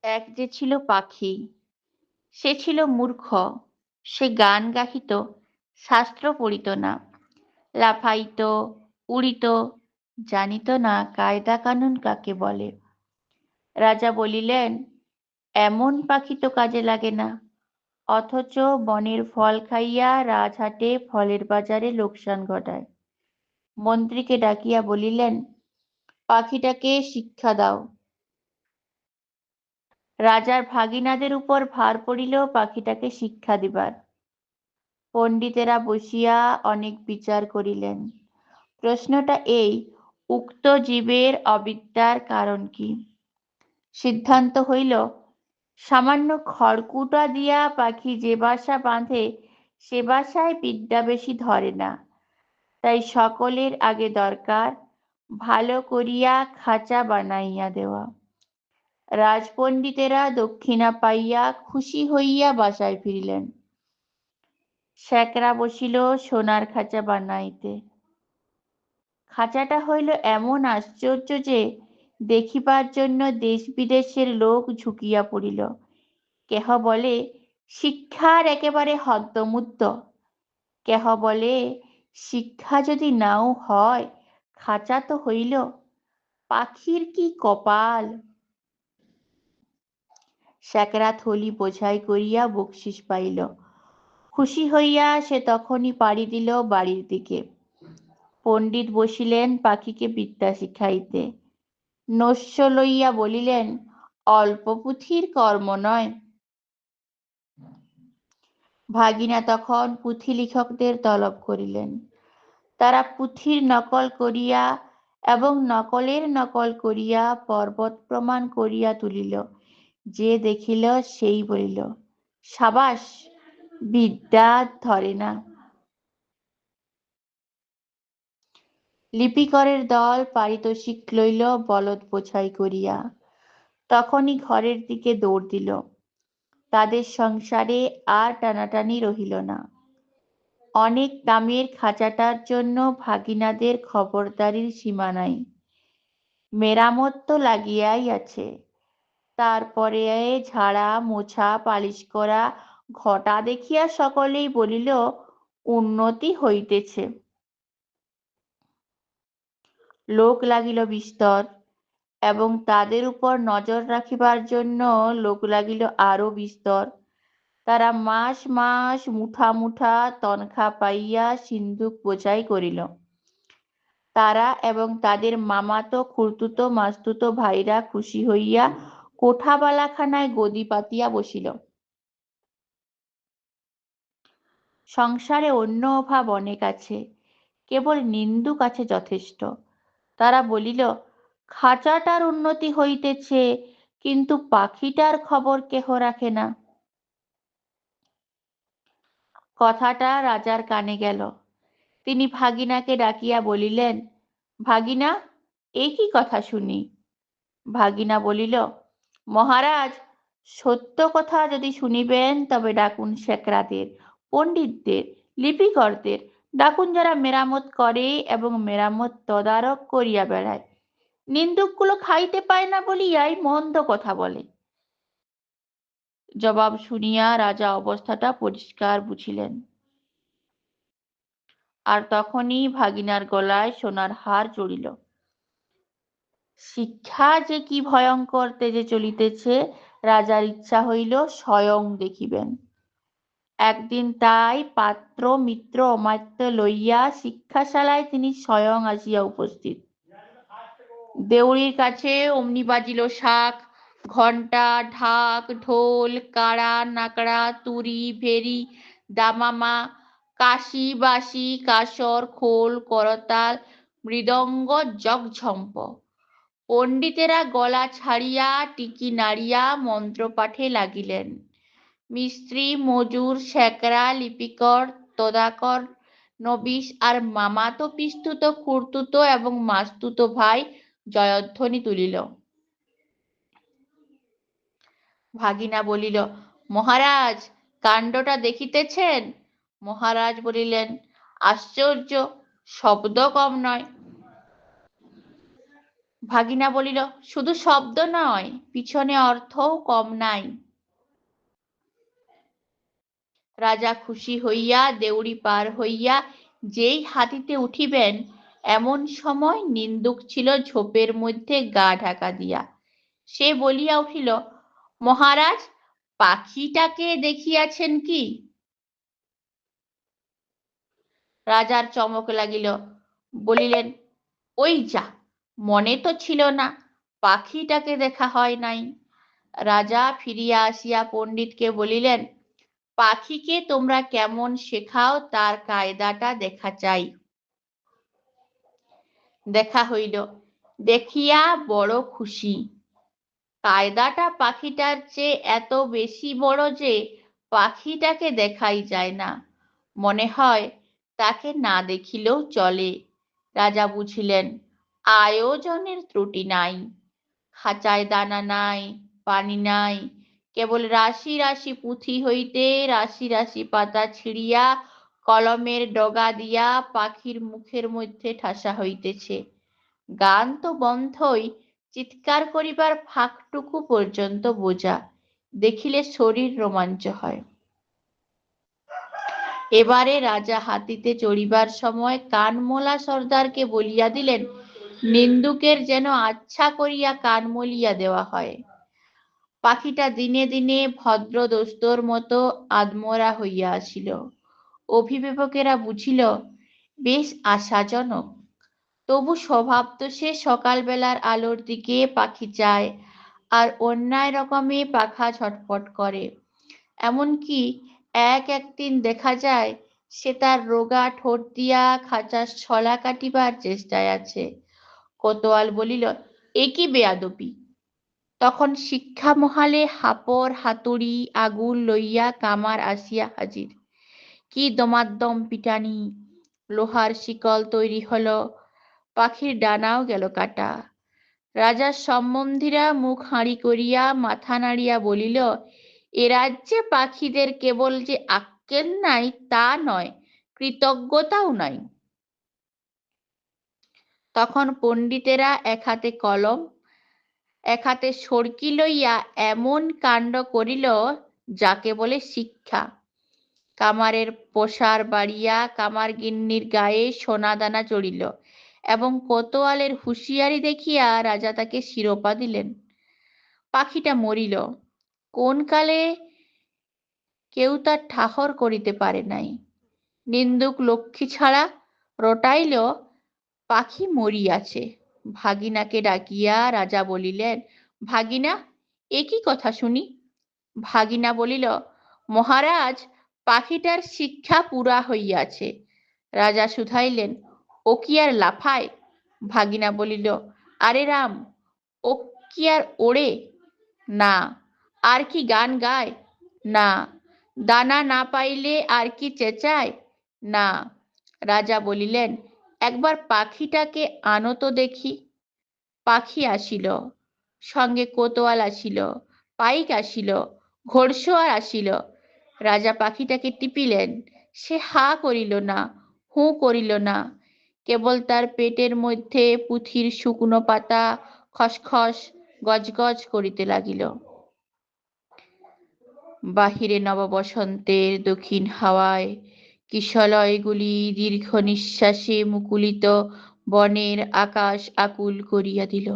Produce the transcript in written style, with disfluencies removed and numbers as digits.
এক যে ছিল পাখি, সে ছিল মূর্খ। সে গান গাহিত, শাস্ত্র পড়িত না, লাফাইত, উড়িত, জানিত না কায়দা কানুন কাকে বলে। রাজা বলিলেন, এমন পাখি তো কাজে লাগে না, অথচ বনের ফল খাইয়া রাজহাটে ফলের বাজারে লোকসান ঘটায়। মন্ত্রীকে ডাকিয়া বলিলেন, পাখিটাকে শিক্ষা দাও। রাজার ভাগিনাদের উপর ভার পড়িল পাখিটাকে শিক্ষা দিবার। পণ্ডিতেরা বসিয়া অনেক বিচার করিলেন। প্রশ্নটা এই, উক্ত জীবের অবিদ্যার কারণ কি? সিদ্ধান্ত হইল, সামান্য খড়কুটা দিয়া পাখি যে বাসা বাঁধে সে বাসায় বিদ্যা বেশি ধরে না। তাই সকলের আগে দরকার ভালো করিয়া খাঁচা বানাইয়া দেওয়া। রাজপণ্ডিতেরা দক্ষিণা পাইয়া খুশি হইয়া বাসায় ফিরিলেন। স্যাকরা বসিল সোনার খাঁচা বানাইতে। খাঁচাটা হইল এমন আশ্চর্য যে দেখিবার জন্য দেশ বিদেশের লোক ঝুঁকিয়া পড়িল। কেহ বলে শিক্ষার একেবারে হদ্দমুদ্দ, কেহ বলে শিক্ষা যদি নাও হয় খাঁচা তো হইল, পাখির কি কপাল। স্যাকরা থলি বোঝাই করিয়া বকশিস পাইল। খুশি হইয়া সে তখনই পাড়ি দিল বাড়ির দিকে। পণ্ডিত বসিলেন পাখিকে বিদ্যা শিখাইতে। নস্য লইয়া বলিলেন, অল্প পুঁথির কর্ম নয়। ভাগিনা তখন পুঁথি লিখকদের তলব করিলেন। তারা পুঁথির নকল করিয়া এবং নকলের নকল করিয়া পর্বত প্রমাণ করিয়া তুলিল। যে দেখিল সেই বলিল, সাবাস, বিদ্যা ধরে না। লিপিকরের দল পারিতোষিক লইল বলদ বোঝাই করিয়া। তখনই ঘরের দিকে দৌড় দিল। তাদের সংসারে আর টানাটানি রহিল না। অনেক দামের খাঁচাটার জন্য ভাগিনাদের খবরদারির সীমা নাই। মেরামত তো লাগিয়াই আছে। তারপরে ঝাড়া মোছা পালিশ করা ঘটা দেখিয়া সকলেই বলিল, উন্নতি হইতেছে। লোক লাগিল বিস্তর, এবং তাদের উপর নজর রাখিবার জন্য লোক লাগিল আরো বিস্তর। তারা মাস মাস মুঠা মুঠা তনখা পাইয়া সিন্ধুক বোঝাই করিল। তারা এবং তাদের মামাতো খুড়তুতো মাস্তুতো ভাইরা খুশি হইয়া কোঠাবালাখানায় গদি পাতিয়া বসিল। সংসারে অন্য অভাব অনেক আছে, কেবল নিন্দুক আছে যথেষ্ট। তারা বলিল, খাঁচাটার উন্নতি হইতেছে, কিন্তু পাখিটার খবর কেহ রাখে না। কথাটা রাজার কানে গেল। তিনি ভাগিনাকে ডাকিয়া বলিলেন, ভাগিনা, এ কি কথা শুনি? ভাগিনা বলিল, মহারাজ, সত্য কথা যদি শুনিবেন তবে ডাকুন শেকরাদের, পণ্ডিতদের, লিপিকরদের, ডাকুন যারা মেরামত করে এবং মেরামত তদারক করিয়া বেড়ায়। নিন্দুকগুলো খাইতে পায় না বলিয়াই মন্দ কথা বলে। জবাব শুনিয়া রাজা অবস্থাটা পরিষ্কার বুঝিলেন। আর তখনই ভাগিনার গলায় সোনার হার জড়িল। শিক্ষা যে কি ভয়ঙ্কর তেজে চলিতেছে রাজার ইচ্ছা হইল স্বয়ং দেখিবেন। একদিন তাই পাত্র মিত্র অমাত্য লইয়া শিক্ষাশালায় তিনি স্বয়ং আসিয়া উপস্থিত। দেউড়ির কাছে অমনি বাজিল শাঁখ, ঘণ্টা, ঢাক, ঢোল, কাড়া, নাকড়া, তুরি, ভেরি, দামামা, কাশি, বাঁশি, কাসর, খোল, করতাল, মৃদঙ্গ, জগঝম্প। পণ্ডিতেরা গলা ছাড়িয়া টিকি নাড়িয়া মন্ত্রপাঠে লাগিলেন। মিস্ত্রি, মজুর, স্যাকরা, লিপিকর, তদাকর, নবিশ আর মামাতো পিস্তুত খুড়তুতো এবং মাস্তুতো ভাই জয়ধ্বনি তুলিল। ভাগিনা বলিল, মহারাজ, কাণ্ডটা দেখিতেছেন? মহারাজ বলিলেন, আশ্চর্য, শব্দ কম নয়। ভাগিনা বলিল, শুধু শব্দ নয়, পিছনে অর্থও কম নাই। রাজা খুশি হইয়া দেউড়ি পার হইয়া যেই হাতিতে উঠিবেন, এমন সময় নিন্দুক ছিল ঝোপের মধ্যে গা ঢাকা দিয়া। সে বলিয়া উঠিল, মহারাজ, পাখিটাকে দেখিয়াছেন কি? রাজার চমক লাগিল, বলিলেন, ওই যা, মনে তো ছিল না, পাখিটাকে দেখা হয় নাই। রাজা ফিরিয়া আসিয়া পণ্ডিতকে বলিলেন, পাখিকে তোমরা কেমন শেখাও তার কায়দাটা দেখা চাই। দেখা হইল, দেখিয়া বড় খুশি। কায়দাটা পাখিটার চেয়ে এত বেশি বড় যে পাখিটাকে দেখাই যায় না, মনে হয় তাকে না দেখিলেও চলে। রাজা বুঝিলেন আয়োজনের ত্রুটি নাই, খাঁচায় দানা নাই, পানি নাই, কেবল রাশি রাশি পুঁথি হইতে রাশি রাশি পাতা ছিঁড়িয়া কলমের ডগা দিয়া পাখির মুখের মধ্যে ঠাসা হইতেছে। গান তো বন্ধই, চিৎকার করিবার ফাঁকটুকু পর্যন্ত বোঝা, দেখিলে শরীর রোমাঞ্চ হয়। এবারে রাজা হাতিতে চড়িবার সময় কানমোলা সর্দারকে বলিয়া দিলেন, নিন্দুকের যেন আচ্ছা করিয়া কান মলিয়া দেওয়া হয়। পাখিটা দিনে দিনে ভদ্র দোস্তর মতো আদমরা হইয়া আসিল। অভিভাবকেরা বুঝিল বেশ আশাজনক, তবু স্বভাব তো সে সকালবেলার আলোর দিকে পাখি চায়, আর অন্যায় রকমে পাখা ছটফট করে। এমনকি একদিন দেখা যায় সে তার রোগা ঠোঁট দিয়া খাঁচার ছলা কাটিবার চেষ্টায় আছে। কোতোয়াল বলিল, এ কি বেয়াদবি! তখন শিক্ষা মহালে হাপর হাতুড়ি আগুন লইয়া কামার আসিয়া হাজির। কি দমাদ্দম পিটানি! লোহার শিকল তৈরি হলো, পাখির ডানাও গেল কাটা। রাজার সম্বন্ধীরা মুখ হাঁড়ি করিয়া মাথা নাড়িয়া বলিল, এ রাজ্যে পাখিদের কেবল যে আক্কেল নাই তা নয়, কৃতজ্ঞতাও নাই। তখন পণ্ডিতেরা এক হাতে কলম এক হাতে সড়কি লইয়া এমন কাণ্ড করিল যাকে বলে শিক্ষা। কামারের পোষার বাড়িয়া কামার গিন্নির গায়ে সোনা দানা চড়িল, এবং কোতোয়ালের হুঁশিয়ারি দেখিয়া রাজা তাকে শিরোপা দিলেন। পাখিটা মরিল, কোন কালে কেউ তার ঠাহর করিতে পারে নাই। নিন্দুক লক্ষ্মী ছাড়া রটাইল, পাখি মরিয়াছে। ভাগিনাকে ডাকিয়া রাজা বলিলেন, ভাগিনা, এ কি কথা শুনি? ভাগিনা বলিল, মহারাজ, পাখিটার শিক্ষা পুরা হইয়াছে। রাজা শুধাইলেন, ও কি আর লাফায়? ভাগিনা বলিল, আরে রাম, ও কি আর ওড়ে? না। আর কি গান গায়? না। দানা না পাইলে আর কি চেঁচায়? না। রাজা বলিলেন, একবার পাখিটাকে আনো তো দেখি। পাখি আসিল, সঙ্গে কোতোয়াল আসিল, পাইক আসিল, ঘোড়সওয়ার আসিল। রাজা পাখিটাকে টিপিলেন, সে হা করিল না, হু করিল না, কেবল তার পেটের মধ্যে পুঁথির শুকনো পাতা খসখস গজগজ করিতে লাগিল। বাহিরে নববসন্তের দক্ষিণ হাওয়ায় কিশলয়গুলি দীর্ঘ নিঃশ্বাসে মুকুলিত বনের আকাশ আকুল করিয়া দিল।